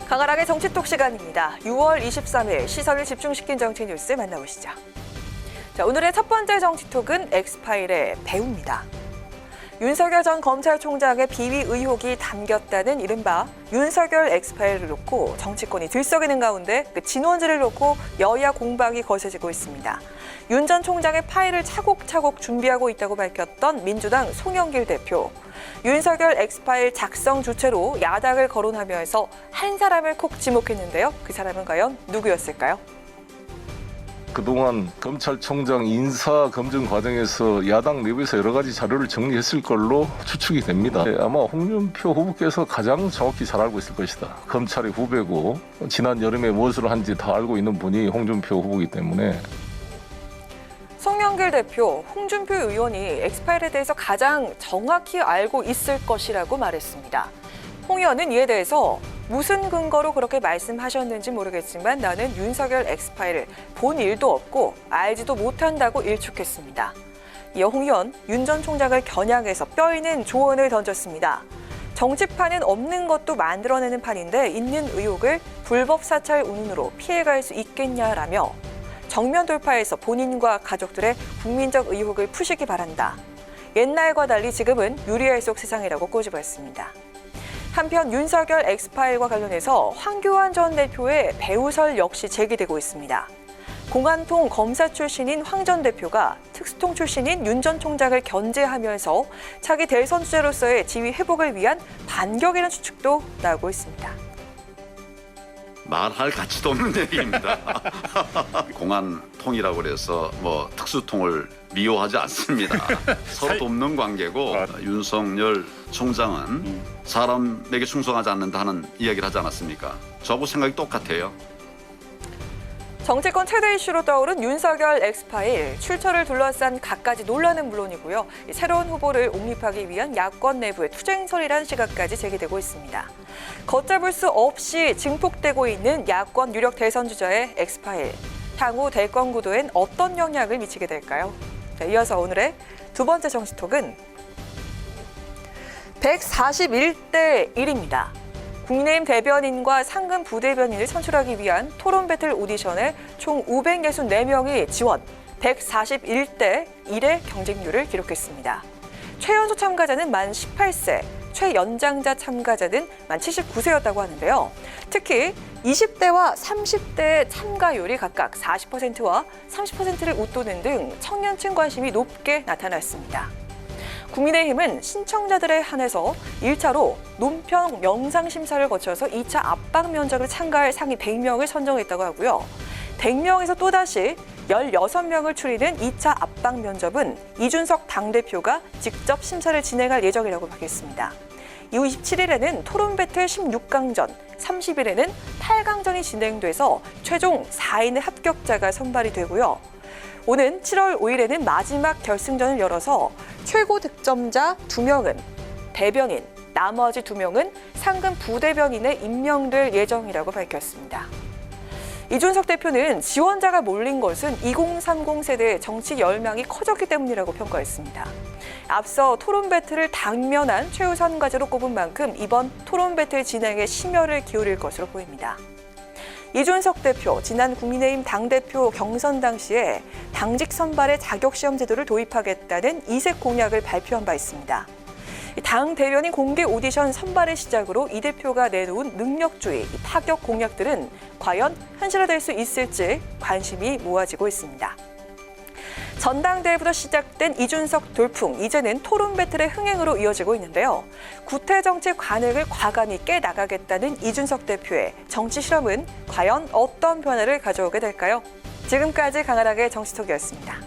강하락의 정치톡 시간입니다. 6월 23일 시선을 집중시킨 정치 뉴스 만나보시죠. 자, 오늘의 첫 번째 정치톡은 엑스파일의 배우입니다. 윤석열 전 검찰총장의 비위 의혹이 담겼다는 이른바 윤석열 엑스파일을 놓고 정치권이 들썩이는 가운데 그 진원지를 놓고 여야 공방이 거세지고 있습니다. 윤 전 총장의 파일을 차곡차곡 준비하고 있다고 밝혔던 민주당 송영길 대표. 윤석열 엑스파일 작성 주체로 야당을 거론하면서 한 사람을 콕 지목했는데요. 그 사람은 과연 누구였을까요? 그동안 검찰총장 인사 검증 과정에서 야당 내부에서 여러 가지 자료를 정리했을 걸로 추측이 됩니다. 아마 홍준표 후보께서 가장 정확히 잘 알고 있을 것이다. 검찰의 후배고 지난 여름에 무엇을 한지 다 알고 있는 분이 홍준표 후보이기 때문에. 송영길 대표, 홍준표 의원이 엑스파일에 대해서 가장 정확히 알고 있을 것이라고 말했습니다. 홍 의원은 이에 대해서 무슨 근거로 그렇게 말씀하셨는지 모르겠지만 나는 윤석열 엑스파일을 본 일도 없고 알지도 못한다고 일축했습니다. 이어 홍 의원, 윤 전 총장을 겨냥해서 뼈있는 조언을 던졌습니다. 정치판은 없는 것도 만들어내는 판인데 있는 의혹을 불법 사찰 운운으로 피해갈 수 있겠냐라며 정면 돌파해서 본인과 가족들의 국민적 의혹을 푸시기 바란다. 옛날과 달리 지금은 유리할 속 세상이라고 꼬집었습니다. 한편 윤석열 엑스파일과 관련해서 황교안 전 대표의 배우설 역시 제기되고 있습니다. 공안통 검사 출신인 황 전 대표가 특수통 출신인 윤 전 총장을 견제하면서 차기 대선 주자로서의 지위 회복을 위한 반격이라는 추측도 나오고 있습니다. 말할 가치도 없는 얘기입니다. 공안통이라고 그래서 특수통을 미워하지 않습니다. 서로 돕는 관계고 윤석열 총장은 사람에게 충성하지 않는다 하는 이야기를 하지 않았습니까? 저하고 생각이 똑같아요. 정치권 최대 이슈로 떠오른 윤석열 엑스파일, 출처를 둘러싼 갖가지 논란은 물론이고요. 새로운 후보를 옹립하기 위한 야권 내부의 투쟁설이라는 시각까지 제기되고 있습니다. 걷잡을 수 없이 증폭되고 있는 야권 유력 대선 주자의 엑스파일. 향후 대권 구도엔 어떤 영향을 미치게 될까요? 자, 이어서 오늘의 두 번째 정치톡은 141대 1입니다. 국민의힘 대변인과 상근 부대변인을 선출하기 위한 토론 배틀 오디션에 총 564명이 지원, 141대 1의 경쟁률을 기록했습니다. 최연소 참가자는 만 18세, 최연장자 참가자는 만 79세였다고 하는데요. 특히 20대와 30대의 참가율이 각각 40%와 30%를 웃도는 등 청년층 관심이 높게 나타났습니다. 국민의힘은 신청자들에 한해서 1차로 논평 영상 심사를 거쳐서 2차 압박 면접을 참가할 상위 100명을 선정했다고 하고요. 100명에서 또다시 16명을 추리는 2차 압박 면접은 이준석 당대표가 직접 심사를 진행할 예정이라고 밝혔습니다. 이후 27일에는 토론 배틀 16강전, 30일에는 8강전이 진행돼서 최종 4인의 합격자가 선발이 되고요. 오는 7월 5일에는 마지막 결승전을 열어서 최고 득점자 2명은 대변인, 나머지 2명은 상근 부대변인에 임명될 예정이라고 밝혔습니다. 이준석 대표는 지원자가 몰린 것은 2030 세대의 정치 열망이 커졌기 때문이라고 평가했습니다. 앞서 토론 배틀을 당면한 최우선 과제로 꼽은 만큼 이번 토론 배틀 진행에 심혈을 기울일 것으로 보입니다. 이준석 대표, 지난 국민의힘 당대표 경선 당시에 당직 선발의 자격시험 제도를 도입하겠다는 이색 공약을 발표한 바 있습니다. 당 대변인 공개 오디션 선발을 시작으로 이 대표가 내놓은 능력주의, 파격 공약들은 과연 현실화될 수 있을지 관심이 모아지고 있습니다. 전당대회부터 시작된 이준석 돌풍, 이제는 토론 배틀의 흥행으로 이어지고 있는데요. 구태정치 관행을 과감히 깨나가겠다는 이준석 대표의 정치 실험은 과연 어떤 변화를 가져오게 될까요? 지금까지 강하락의 정치톡이었습니다.